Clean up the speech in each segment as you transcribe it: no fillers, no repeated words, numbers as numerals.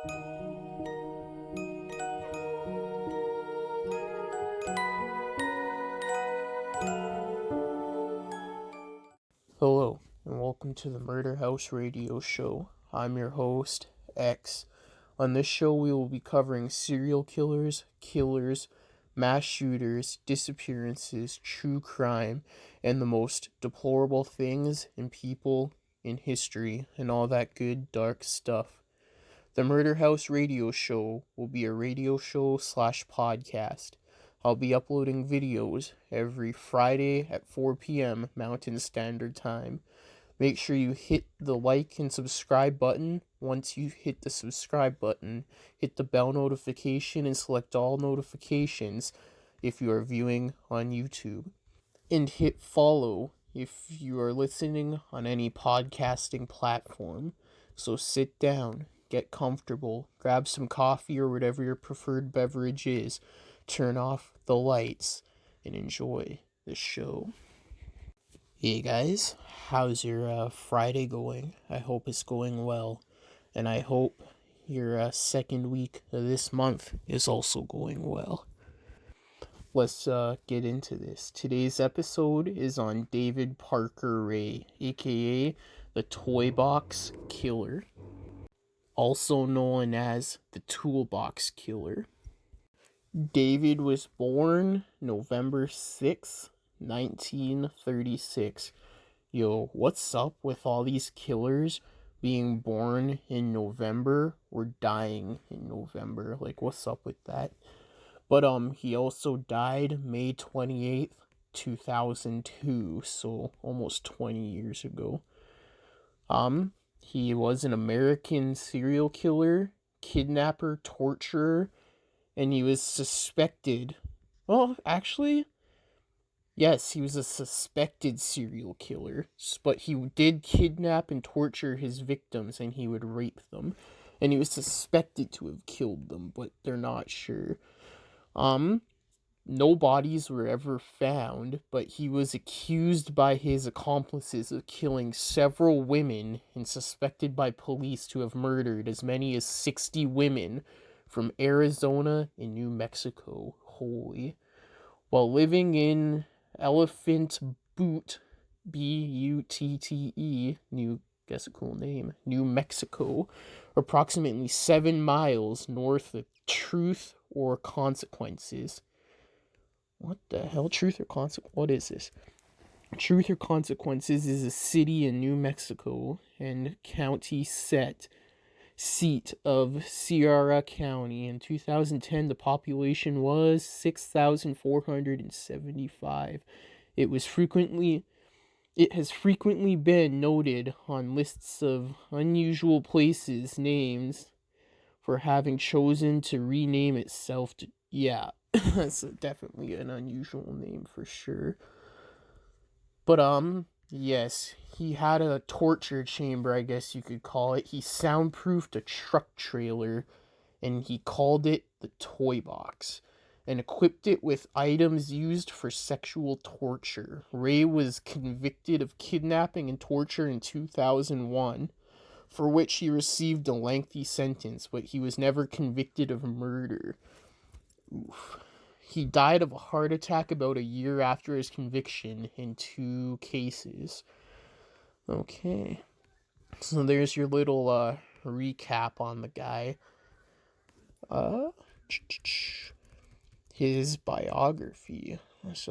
Hello, and welcome to the Murder House Radio Show. I'm your host, X. On this show, we will be covering serial killers, mass shooters, disappearances, true crime, and the most deplorable things and people in history, and all that good, dark stuff. The Murder House Radio Show will be a radio show / podcast. I'll be uploading videos every Friday at 4 p.m. Mountain Standard Time. Make sure you hit the like and subscribe button. Once you hit the subscribe button, hit the bell notification and select all notifications if you are viewing on YouTube. And hit follow if you are listening on any podcasting platform. So sit down, get comfortable, grab some coffee or whatever your preferred beverage is, turn off the lights, and enjoy the show. Hey guys, how's your Friday going? I hope it's going well, and I hope your second week of this month is also going well. Let's get into this. Today's episode is on David Parker Ray, aka the Toolbox Killer, also known as the Toolbox Killer. David was born November 6th, 1936. Yo, what's up with all these killers being born in November or dying in November? Like, what's up with that? But he also died May 28th, 2002, so almost 20 years ago. He was an American serial killer, kidnapper, torturer, and he was suspected. Well, actually, yes, he was a suspected serial killer, but he did kidnap and torture his victims, and he would rape them. And he was suspected to have killed them, but they're not sure. No bodies were ever found, but he was accused by his accomplices of killing several women and suspected by police to have murdered as many as 60 women from Arizona and New Mexico. Holy. While living in Elephant Butte, Butte, guess a cool name, New Mexico, approximately 7 miles north of Truth or Consequences. What the hell? Truth or Consequences? What is this? Truth or Consequences is a city in New Mexico and county seat of Sierra County. In 2010, the population was 6,475. It has frequently been noted on lists of unusual places names for having chosen to rename itself to... Yeah, that's definitely an unusual name for sure. But, yes, he had a torture chamber, I guess you could call it. He soundproofed a truck trailer, and he called it the Toy Box, and equipped it with items used for sexual torture. Ray was convicted of kidnapping and torture in 2001, for which he received a lengthy sentence, but he was never convicted of murder. Oof. He died of a heart attack about a year after his conviction in 2 cases. Okay. So there's your little recap on the guy. His biography. Let's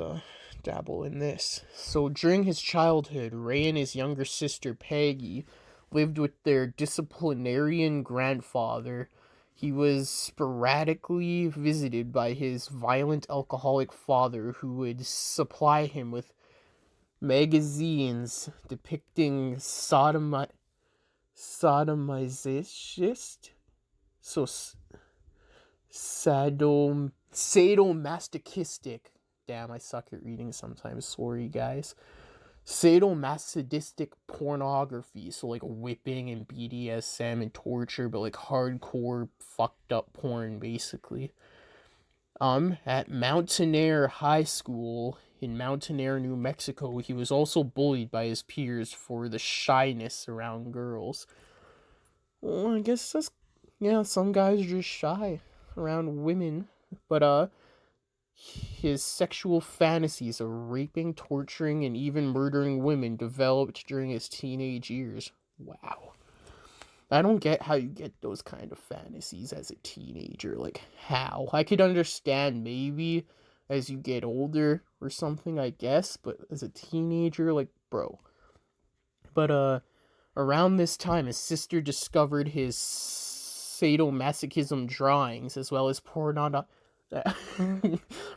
dabble in this. So during his childhood, Ray and his younger sister Peggy lived with their disciplinarian grandfather. He was sporadically visited by his violent alcoholic father, who would supply him with magazines depicting sadomasochistic, damn, I suck at reading sometimes, sorry guys, sadomasochistic pornography, so like whipping and BDSM and torture, but like hardcore fucked up porn basically. At Mountaineer High School in Mountaineer, New Mexico, he was also bullied by his peers for the shyness around girls. Well, I guess yeah, some guys are just shy around women, but his sexual fantasies of raping, torturing, and even murdering women developed during his teenage years. Wow. I don't get how you get those kind of fantasies as a teenager. Like, how? I could understand maybe as you get older or something, I guess, but as a teenager, like, bro. But, around this time, his sister discovered his sadomasochism drawings as well as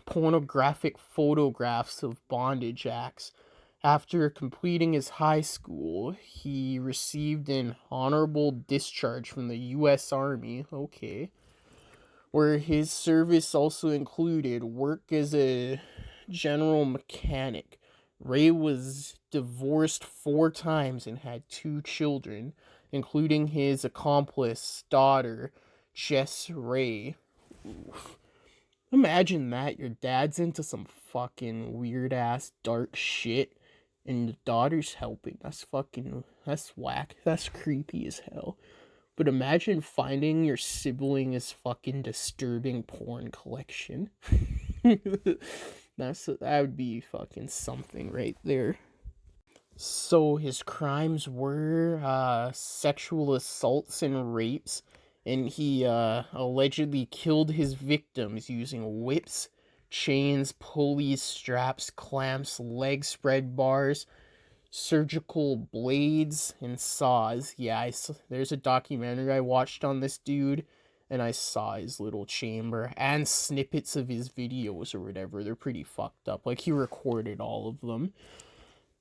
pornographic photographs of bondage acts. After completing his high school, he received an honorable discharge from the U.S. Army, okay, where his service also included work as a general mechanic. Ray was divorced 4 times and had 2 children, including his accomplice daughter, Jess Ray. Oof. Imagine that your dad's into some fucking weird ass dark shit and the daughter's helping. That's whack. That's creepy as hell. But imagine finding your sibling's fucking disturbing porn collection. That would be fucking something right there. So his crimes were sexual assaults and rapes, and he allegedly killed his victims using whips, chains, pulleys, straps, clamps, leg spread bars, surgical blades, and saws. Yeah, there's a documentary I watched on this dude, and I saw his little chamber and snippets of his videos or whatever. They're pretty fucked up. Like, he recorded all of them.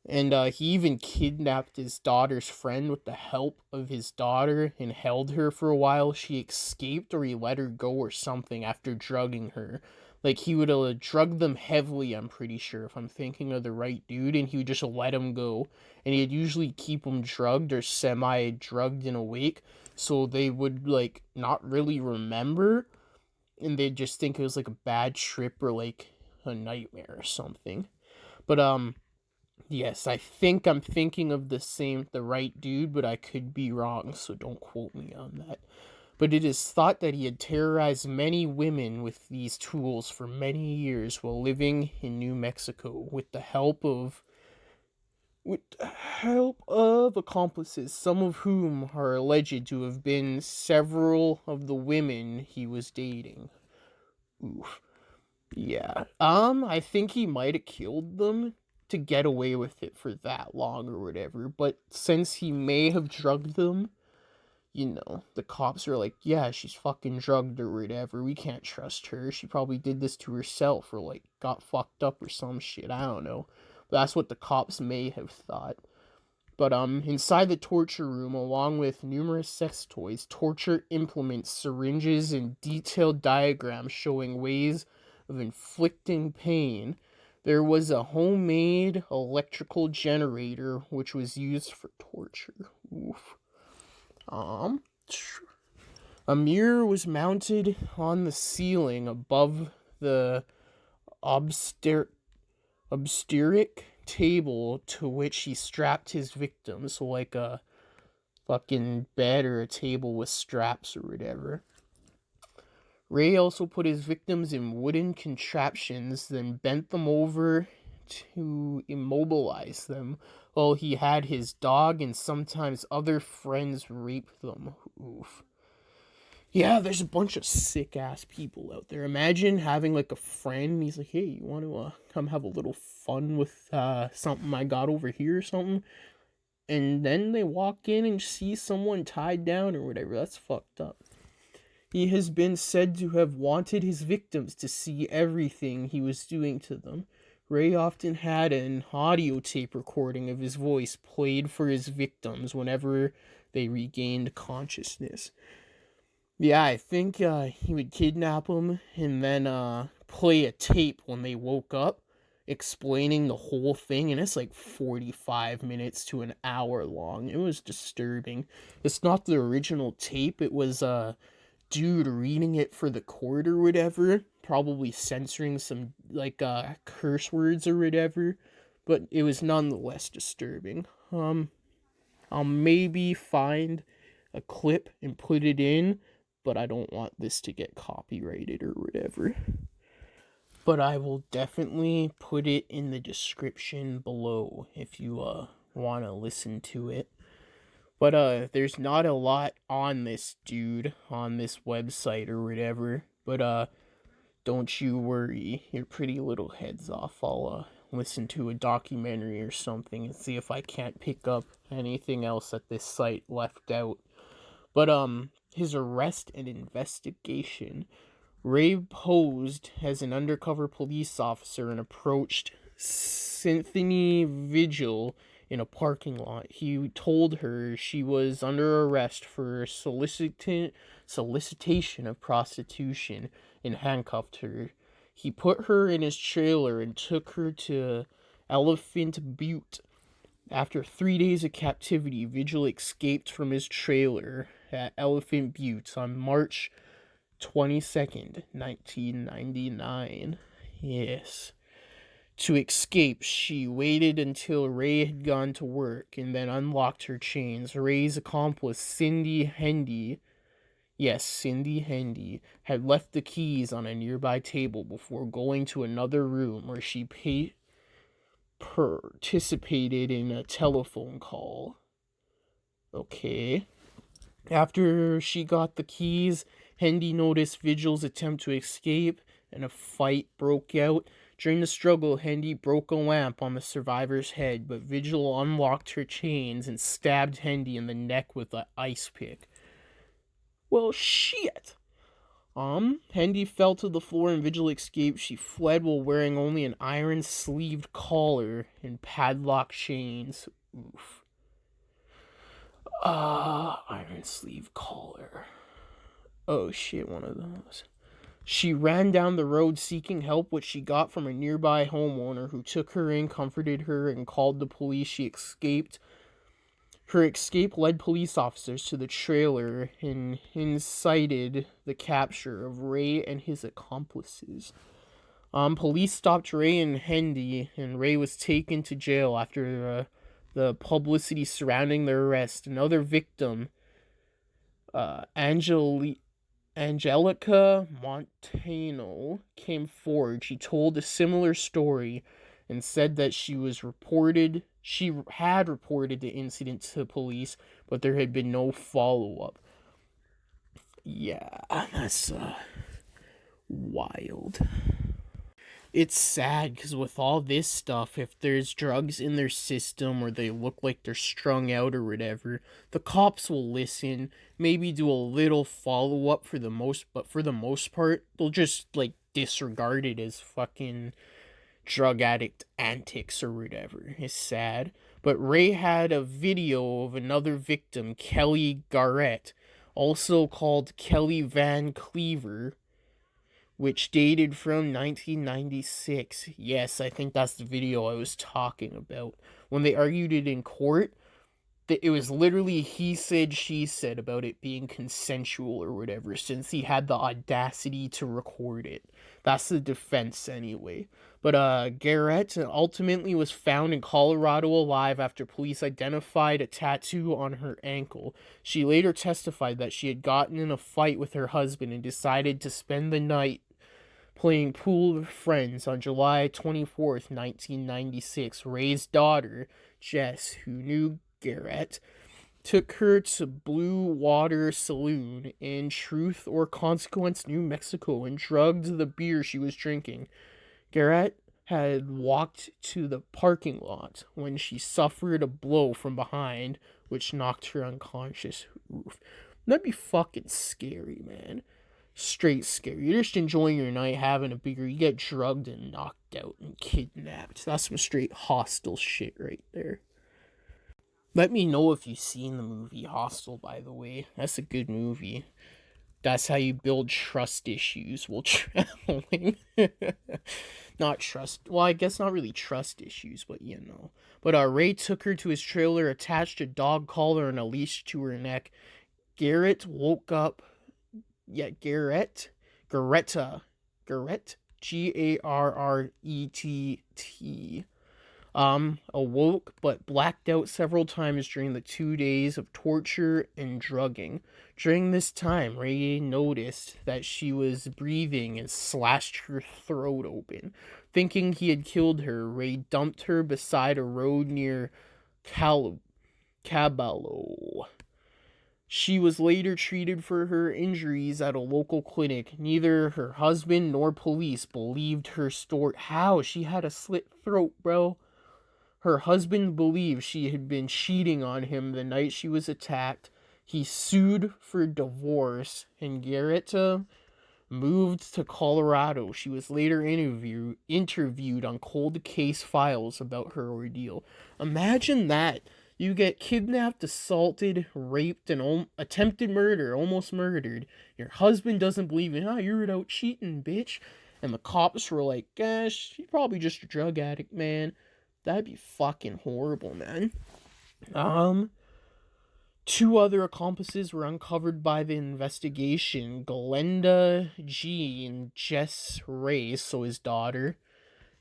And he even kidnapped his daughter's friend with the help of his daughter and held her for a while. She escaped or he let her go or something after drugging her. Like, he would drug them heavily, I'm pretty sure, if I'm thinking of the right dude, and he would just let them go. And he'd usually keep them drugged or semi-drugged and awake, so they would, like, not really remember, and they'd just think it was, like, a bad trip or, like, a nightmare or something. But, yes, I think I'm thinking of the right dude, but I could be wrong, so don't quote me on that. But it is thought that he had terrorized many women with these tools for many years while living in New Mexico with the help of accomplices, some of whom are alleged to have been several of the women he was dating. Oof. Yeah. I think he might have killed them to get away with it for that long or whatever, but since he may have drugged them, the cops are like, yeah, she's fucking drugged or whatever. We can't trust her. She probably did this to herself or, like, got fucked up or some shit. I don't know. But that's what the cops may have thought. But, inside the torture room, along with numerous sex toys, torture implements, syringes, and detailed diagrams showing ways of inflicting pain, there was a homemade electrical generator which was used for torture. Oof. A mirror was mounted on the ceiling above the obstetric table to which he strapped his victims, so like a fucking bed or a table with straps or whatever. Ray also put his victims in wooden contraptions, then bent them over to immobilize them, while he had his dog and sometimes other friends rape them. Oof. Yeah, there's a bunch of sick-ass people out there. Imagine having, like, a friend, he's like, hey, you want to come have a little fun with something I got over here or something? And then they walk in and see someone tied down or whatever. That's fucked up. He has been said to have wanted his victims to see everything he was doing to them. Ray often had an audio tape recording of his voice played for his victims whenever they regained consciousness. Yeah, I think he would kidnap them and then play a tape when they woke up explaining the whole thing, and it's like 45 minutes to an hour long. It was disturbing. It's not the original tape. It was dude reading it for the court or whatever, probably censoring some like curse words or whatever, but it was nonetheless disturbing. I'll maybe find a clip and put it in but I don't want this to get copyrighted or whatever. But I will definitely put it in the description below if you want to listen to it. But there's not a lot on this dude on this website or whatever. But don't you worry your pretty little heads off. I'll listen to a documentary or something and see if I can't pick up anything else that this site left out. But his arrest and investigation. Ray posed as an undercover police officer and approached Cynthia Vigil in a parking lot. He told her she was under arrest for solicitation of prostitution and handcuffed her. He put her in his trailer and took her to Elephant Butte. After 3 days of captivity, Vigil escaped from his trailer at Elephant Butte on March 22nd, 1999. Yes. To escape, she waited until Ray had gone to work and then unlocked her chains. Ray's accomplice, Cindy Hendy, had left the keys on a nearby table before going to another room where she participated in a telephone call. Okay. After she got the keys, Hendy noticed Vigil's attempt to escape, and a fight broke out. During the struggle, Hendy broke a lamp on the survivor's head, but Vigil unlocked her chains and stabbed Hendy in the neck with an ice pick. Well, shit! Hendy fell to the floor and Vigil escaped. She fled while wearing only an iron-sleeved collar and padlock chains. Oof. Iron sleeve collar. Oh shit, one of those. She ran down the road seeking help, which she got from a nearby homeowner who took her in, comforted her, and called the police. She escaped. Her escape led police officers to the trailer and incited the capture of Ray and his accomplices. Police stopped Ray and Hendy, and Ray was taken to jail after the publicity surrounding their arrest. Another victim, Angelica Montano, came forward. She told a similar story and said that she had reported the incident to police, but there had been no follow-up. Yeah, that's wild. It's sad because with all this stuff, if there's drugs in their system or they look like they're strung out or whatever, the cops will listen, maybe do a little follow-up but for the most part, they'll just, disregard it as fucking drug addict antics or whatever. It's sad. But Ray had a video of another victim, Kelly Garrett, also called Kelly Van Cleaver, which dated from 1996. Yes, I think that's the video I was talking about. When they argued it in court, it was literally he said, she said about it being consensual or whatever, since he had the audacity to record it. That's the defense anyway. But Garrett ultimately was found in Colorado alive after police identified a tattoo on her ankle. She later testified that she had gotten in a fight with her husband and decided to spend the night playing pool with friends. On July 24th, 1996, Ray's daughter, Jess, who knew Garrett, took her to Blue Water Saloon in Truth or Consequence, New Mexico, and drugged the beer she was drinking. Garrett had walked to the parking lot when she suffered a blow from behind, which knocked her unconscious. Oof. That'd be fucking scary, man. Straight scary. You're just enjoying your night, having a beer, you get drugged and knocked out and kidnapped. That's some straight hostile shit right there. Let me know if you've seen the movie Hostel, by the way. That's a good movie. That's how you build trust issues while traveling. Not trust. Well, I guess not really trust issues, but you know. But Ray took her to his trailer, attached a dog collar and a leash to her neck. Garrett woke up. Yeah, Garrett. Garrett. Garrett. Garrett. Awoke but blacked out several times during the 2 days of torture and drugging. During this time, Ray noticed that she was breathing and slashed her throat open. Thinking he had killed her, Ray dumped her beside a road near Caballo. She was later treated for her injuries at a local clinic. Neither her husband nor police believed her story. How? She had a slit throat, bro. Her husband believed she had been cheating on him the night she was attacked. He sued for divorce, and Garrett moved to Colorado. She was later interviewed on cold case files about her ordeal. Imagine that. You get kidnapped, assaulted, raped, and attempted murder, almost murdered. Your husband doesn't believe you. You were out cheating, bitch. And the cops were like, gosh, she's probably just a drug addict, man. That'd be fucking horrible, man. Two other accomplices were uncovered by the investigation. Glenda G. and Jess Ray, so his daughter,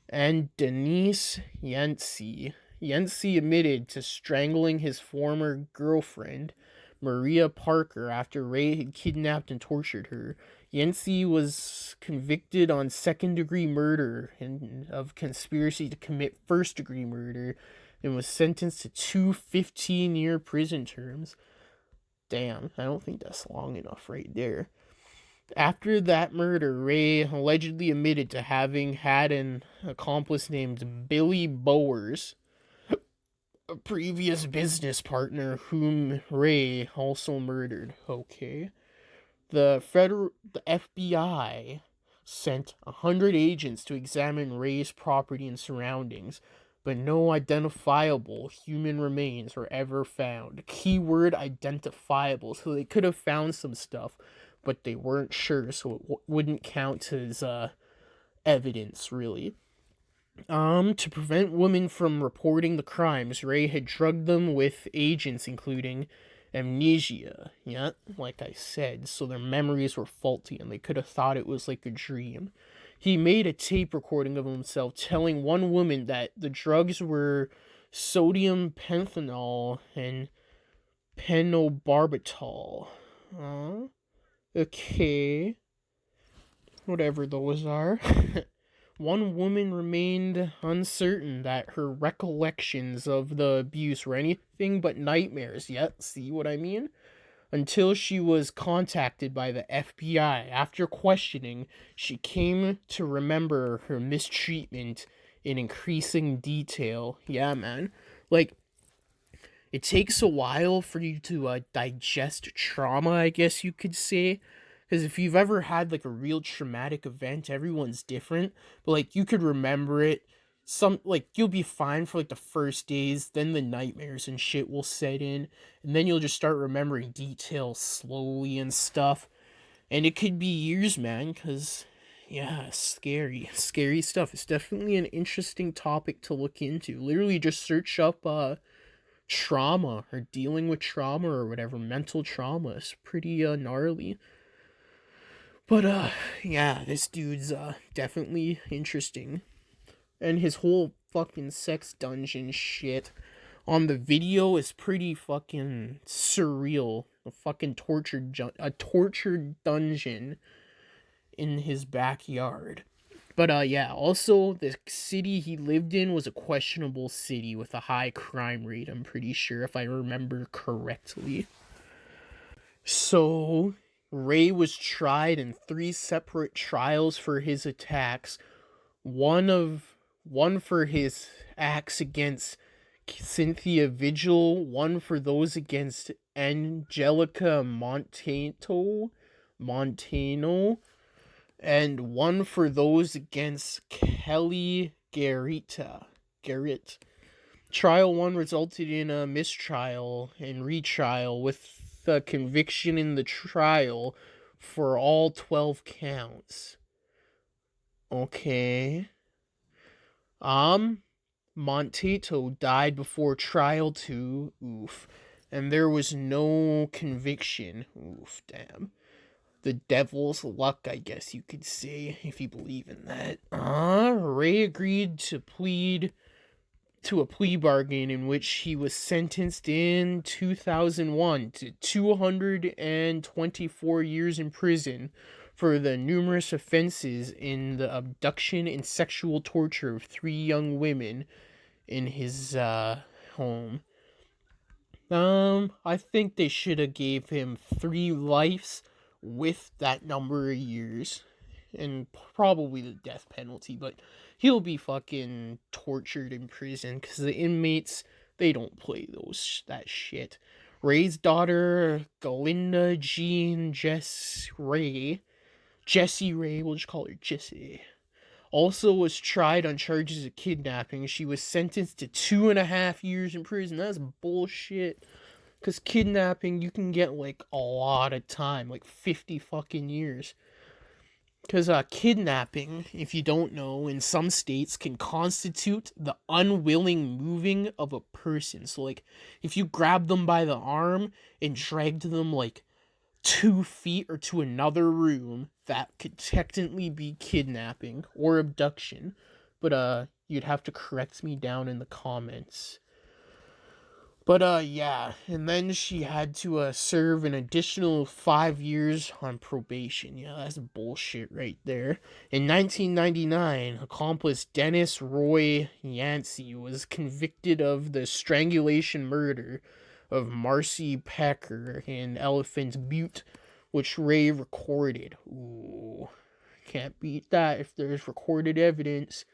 and Denise Yancey. Yancey admitted to strangling his former girlfriend, Maria Parker, after Ray had kidnapped and tortured her. Yancey was convicted on second-degree murder and of conspiracy to commit first-degree murder and was sentenced to 2 15-year prison terms. Damn, I don't think that's long enough right there. After that murder, Ray allegedly admitted to having had an accomplice named Billy Bowers, a previous business partner whom Ray also murdered. Okay. The FBI sent 100 agents to examine Ray's property and surroundings, but no identifiable human remains were ever found. Keyword identifiable, so they could have found some stuff, but they weren't sure, so it wouldn't count as evidence, really. To prevent women from reporting the crimes, Ray had drugged them with agents including amnesia, yeah, like I said, so their memories were faulty and they could have thought it was like a dream. He made a tape recording of himself telling one woman that the drugs were sodium pentanol and phenobarbital. Okay. Whatever those are. One woman remained uncertain that her recollections of the abuse were anything but nightmares. Yet, see what I mean? Until she was contacted by the FBI. After questioning, she came to remember her mistreatment in increasing detail. Yeah, man. Like, it takes a while for you to digest trauma, I guess you could say. Because if you've ever had like a real traumatic event, everyone's different. But like you could remember it. You'll be fine for like the first days, then the nightmares and shit will set in, and then you'll just start remembering details slowly and stuff. And it could be years, man, because yeah, scary stuff. It's definitely an interesting topic to look into. Literally just search up trauma or dealing with trauma or whatever, mental trauma. It's pretty gnarly. But yeah, this dude's definitely interesting. And his whole fucking sex dungeon shit on the video is pretty fucking surreal. A fucking tortured dungeon in his backyard. But yeah, also the city he lived in was a questionable city with a high crime rate, I'm pretty sure, if I remember correctly. So Ray was tried in 3 separate trials for his attacks. One for his acts against Cynthia Vigil, one for those against Angelica Montano, and one for those against Kelly Garrett. Trial 1 resulted in a mistrial and retrial with the conviction in the trial for all 12 counts. Okay. Montato died before trial 2. Oof. And there was no conviction. Oof, damn. The devil's luck, I guess you could say, if you believe in that. Ray agreed to plead to a plea bargain in which he was sentenced in 2001 to 224 years in prison for the numerous offenses in the abduction and sexual torture of 3 young women in his home. I think they should have gave him 3 lives with that number of years, and probably the death penalty, but he'll be fucking tortured in prison, because the inmates, they don't play that shit. Ray's daughter, Galinda Jean Jessie Ray, we'll just call her Jessie, also was tried on charges of kidnapping. She was sentenced to 2.5 years in prison. That's bullshit. Because kidnapping, you can get, like, a lot of time. Like, 50 fucking years. Because kidnapping, if you don't know, in some states can constitute the unwilling moving of a person. So, like, if you grab them by the arm and dragged them, like, 2 feet or to another room, that could technically be kidnapping or abduction. But you'd have to correct me down in the comments. But yeah, and then she had to serve an additional 5 years on probation. Yeah, that's bullshit right there. In 1999, accomplice Dennis Roy Yancey was convicted of the strangulation murder of Marcy Pecker in Elephant Butte, which Ray recorded. Ooh, can't beat that if there's recorded evidence.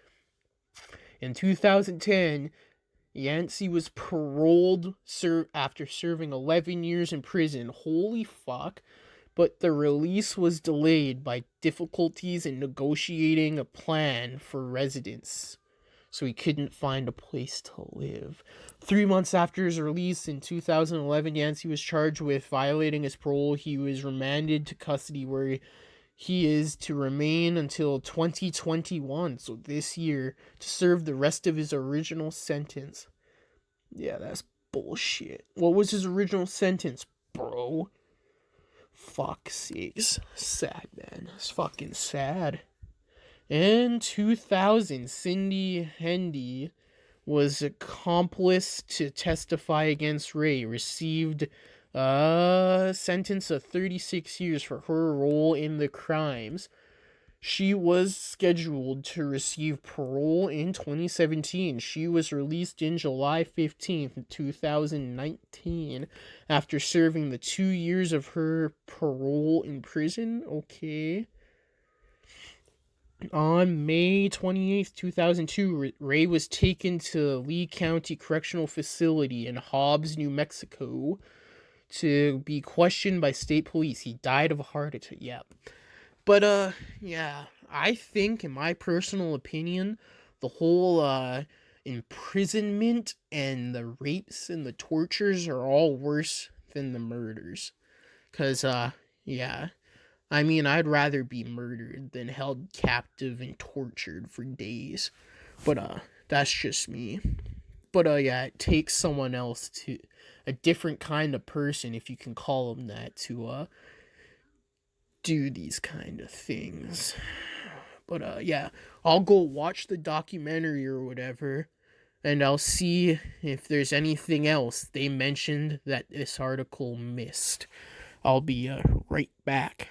In 2010, Yancey was paroled after serving 11 years in prison. Holy fuck. But the release was delayed by difficulties in negotiating a plan for residence, so he couldn't find a place to live. 3 months after his release in 2011, Yancey was charged with violating his parole. He was remanded to custody, where he is to remain until 2021, so this year, to serve the rest of his original sentence. Yeah, that's bullshit. What was his original sentence, bro? Fuck's sakes. Sad, man. It's fucking sad. In 2000, Cindy Hendy was accomplice to testify against Ray, received a sentence of 36 years for her role in the crimes. She was scheduled to receive parole in 2017. She was released in July 15th, 2019, after serving the 2 years of her parole in prison. Okay. On May 28th, 2002, Ray was taken to Lee County Correctional Facility in Hobbs, New Mexico, to be questioned by state police. He died of a heart attack. Yeah. But, yeah, I think, in my personal opinion, the whole, imprisonment and the rapes and the tortures are all worse than the murders. 'Cause, yeah, I mean, I'd rather be murdered than held captive and tortured for days. But, that's just me. But, yeah, it takes someone else a different kind of person, if you can call them that, to, do these kind of things. But, yeah, I'll go watch the documentary or whatever, and I'll see if there's anything else they mentioned that this article missed. I'll be, right back.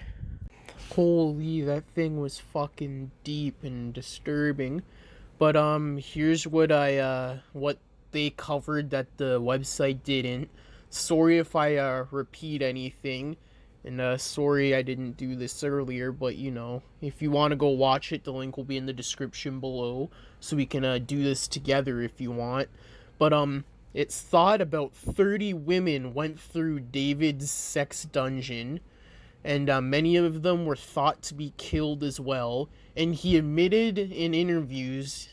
Holy, that thing was fucking deep and disturbing. But, here's what what they covered that the website didn't. Sorry if I, repeat anything. And, sorry I didn't do this earlier, but, you know, if you want to go watch it, the link will be in the description below, so we can, do this together if you want. But, it's thought about 30 women went through David's sex dungeon, and, many of them were thought to be killed as well, and he admitted in interviews,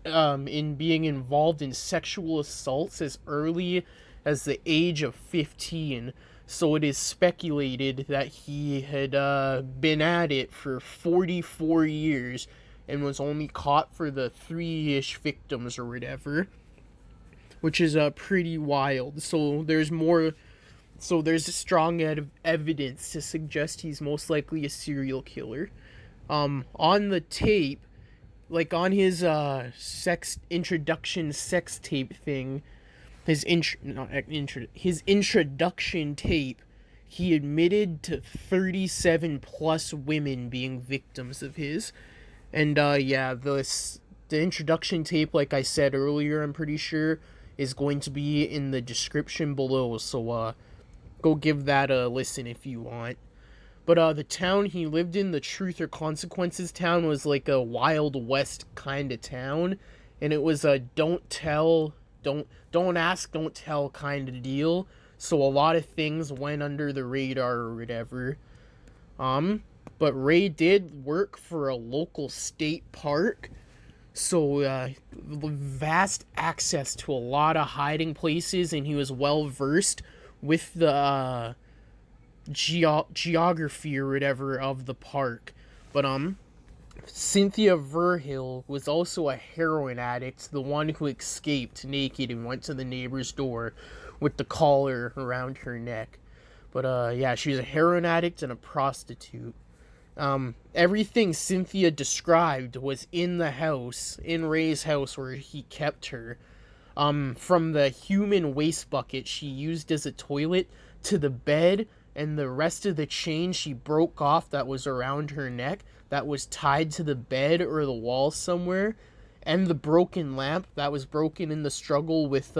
in being involved in sexual assaults as early as the age of 15, so it is speculated that he had been at it for 44 years and was only caught for the 3-ish victims or whatever, which is pretty wild. So there's strong evidence to suggest he's most likely a serial killer. On the tape, like on his sex introduction sex tape thing, his introduction tape, he admitted to 37 plus women being victims of his. And yeah, the introduction tape, like I said earlier, I'm pretty sure is going to be in the description below, so go give that a listen if you want. But the town he lived in, the Truth or Consequences town, was like a Wild West kind of town, and it was a don't tell, don't ask, don't tell kind of deal. So a lot of things went under the radar or whatever. But Ray did work for a local state park, so vast access to a lot of hiding places, and he was well versed with the geography or whatever of the park. But Cynthia Verhill was also a heroin addict, the one who escaped naked and went to the neighbor's door with the collar around her neck. But yeah, she was a heroin addict and a prostitute. Everything Cynthia described was in the house, in Ray's house where he kept her. From the human waste bucket she used as a toilet to the bed and the rest of the chain she broke off that was around her neck that was tied to the bed or the wall somewhere, and the broken lamp that was broken in the struggle with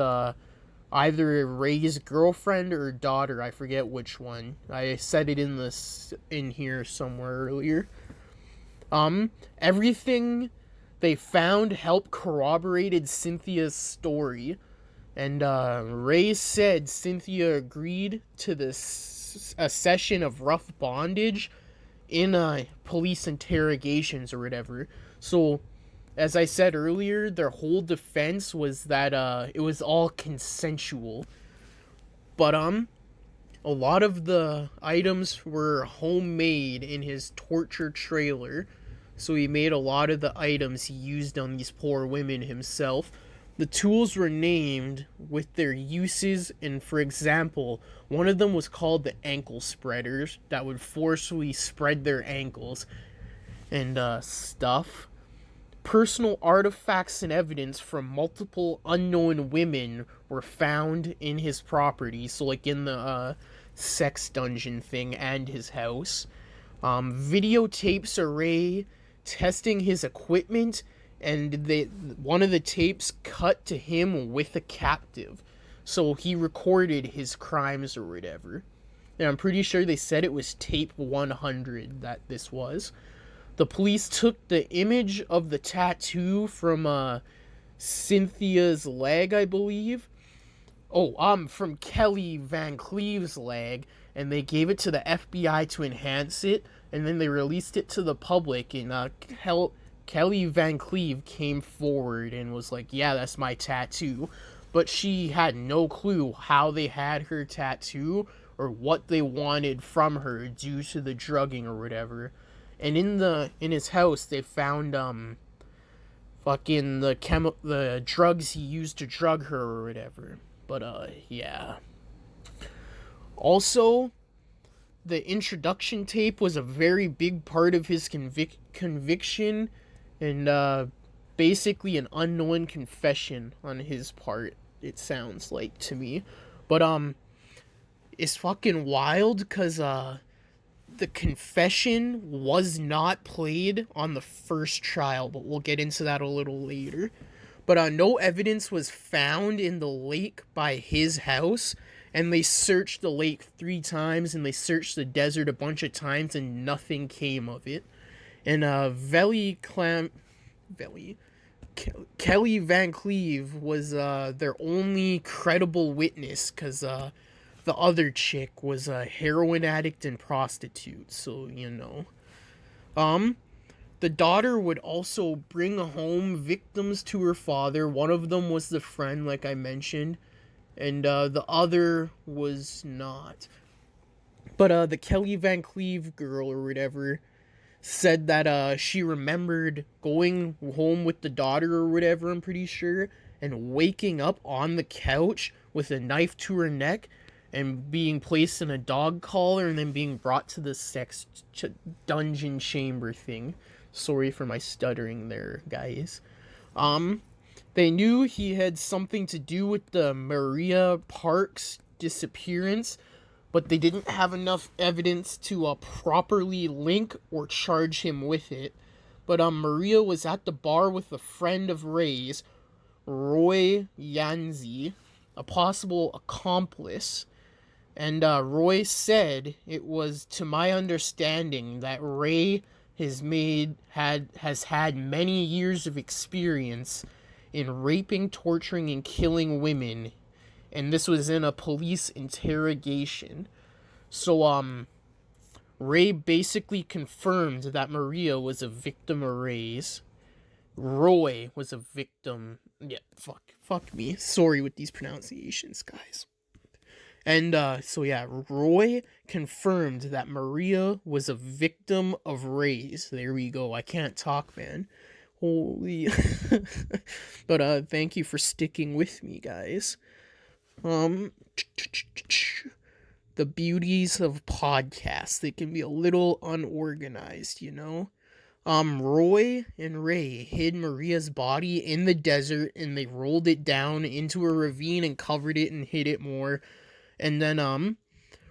either Ray's girlfriend or daughter, I forget which one. I said it in here somewhere earlier. Everything they found helped corroborated Cynthia's story, and Ray said Cynthia agreed to a session of rough bondage in police interrogations or whatever. So, as I said earlier, their whole defense was that it was all consensual. But a lot of the items were homemade in his torture trailer. So he made a lot of the items he used on these poor women himself. The tools were named with their uses, and for example, one of them was called the ankle spreaders that would forcefully spread their ankles and stuff. Personal artifacts and evidence from multiple unknown women were found in his property, so like in the sex dungeon thing and his house. Videotapes array testing his equipment, and one of the tapes cut to him with a captive, so he recorded his crimes or whatever. And I'm pretty sure they said it was tape 100 that this was. The police took the image of the tattoo from Cynthia's leg, I believe. From Kelly Van Cleve's leg, and they gave it to the FBI to enhance it, and then they released it to the public, and Kelly Van Cleve came forward and was like, yeah, that's my tattoo. But she had no clue how they had her tattoo or what they wanted from her due to the drugging or whatever. And in his house they found the drugs he used to drug her or whatever. But yeah. Also, the introduction tape was a very big part of his conviction, and basically an unknown confession on his part, it sounds like to me. But it's fucking wild because the confession was not played on the first trial, but we'll get into that a little later. But no evidence was found in the lake by his house, and they searched the lake 3 times, and they searched the desert a bunch of times, and nothing came of it. And Kelly Van Cleve was their only credible witness, because the other chick was a heroin addict and prostitute, so, you know. The daughter would also bring home victims to her father. One of them was the friend, like I mentioned, and the other was not. But the Kelly Van Cleve girl or whatever said that she remembered going home with the daughter or whatever, I'm pretty sure, and waking up on the couch with a knife to her neck, and being placed in a dog collar and then being brought to the dungeon chamber thing. Sorry for my stuttering there, guys. They knew he had something to do with the Maria Parks disappearance, but they didn't have enough evidence to properly link or charge him with it. But Maria was at the bar with a friend of Ray's, Roy Yanzi, a possible accomplice. And Roy said it was to my understanding that Ray has had many years of experience in raping, torturing, and killing women, and this was in a police interrogation. So Ray basically confirmed that Maria was a victim of Ray's. Roy was a victim. Yeah, fuck me. Sorry with these pronunciations, guys. And Roy confirmed that Maria was a victim of Ray's. There we go. I can't talk, man. Holy. But thank you for sticking with me, guys. The beauties of podcasts. They can be a little unorganized, you know? Roy and Ray hid Maria's body in the desert, and they rolled it down into a ravine and covered it and hid it more. And then,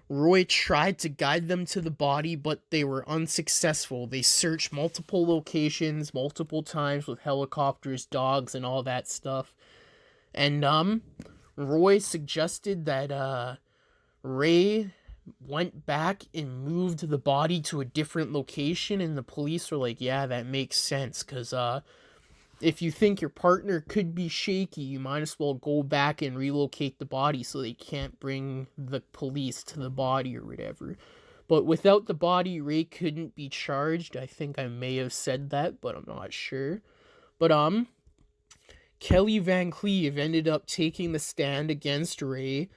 Roy tried to guide them to the body, but they were unsuccessful. They searched multiple locations, multiple times with helicopters, dogs, and all that stuff. And, Roy suggested that, Ray went back and moved the body to a different location, and the police were like, yeah, that makes sense, because, if you think your partner could be shaky, you might as well go back and relocate the body so they can't bring the police to the body or whatever. But without the body, Ray couldn't be charged. I think I may have said that, but I'm not sure. But, Kelly Van Cleve ended up taking the stand against Ray.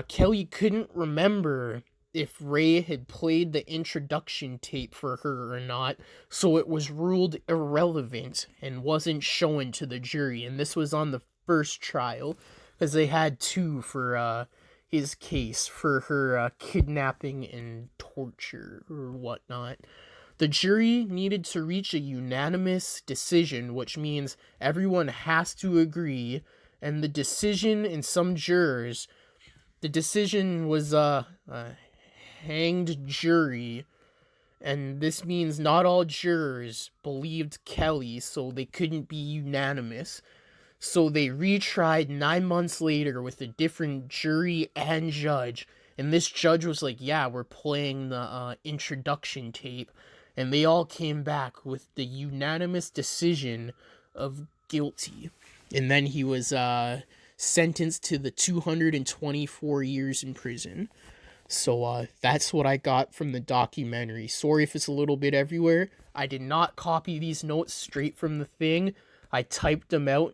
Kelly couldn't remember if Ray had played the introduction tape for her or not, so it was ruled irrelevant and wasn't shown to the jury. And this was on the first trial, because they had two for his case for her kidnapping and torture or whatnot. The jury needed to reach a unanimous decision, which means everyone has to agree, and the decision in some jurors, the decision was hanged jury, and this means not all jurors believed Kelly, so they couldn't be unanimous. So they retried 9 months later with a different jury and judge, and this judge was like, yeah, we're playing the introduction tape, and they all came back with the unanimous decision of guilty. And then he was sentenced to the 224 years in prison. So that's what I got from the documentary. Sorry if it's a little bit everywhere. I did not copy these notes straight from the thing. I typed them out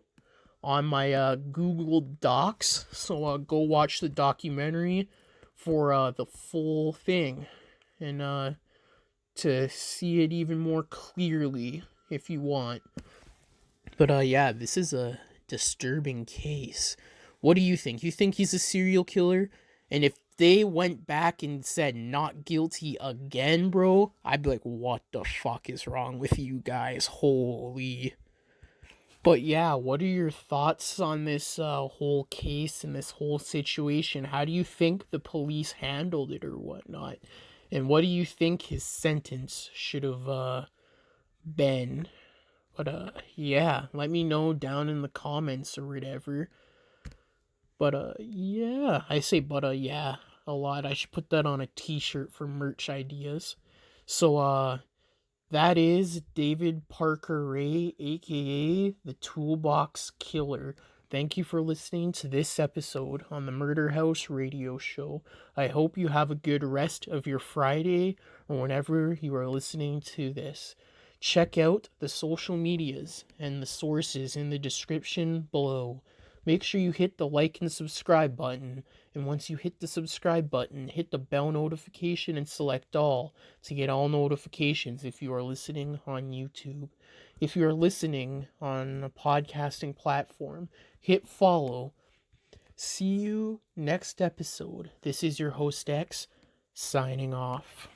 on my Google Docs. So go watch the documentary for the full thing. And to see it even more clearly if you want. But yeah, this is a disturbing case. What do you think? You think he's a serial killer? And if they went back and said not guilty again, bro, I'd be like, what the fuck is wrong with you guys? Holy. But yeah, what are your thoughts on this whole case and this whole situation? How do you think the police handled it or whatnot? And what do you think his sentence should have been? But yeah, let me know down in the comments or whatever. But yeah, I say yeah a lot. I should put that on a t-shirt for merch ideas. So that is David Parker Ray, aka the Toolbox Killer. Thank you for listening to this episode on the Murder House Radio Show. I hope you have a good rest of your Friday or whenever you are listening to this. Check out the social medias and the sources in the description below. Make sure you hit the like and subscribe button, and once you hit the subscribe button, hit the bell notification and select all to get all notifications if you are listening on YouTube. If you are listening on a podcasting platform, hit follow. See you next episode. This is your host X, signing off.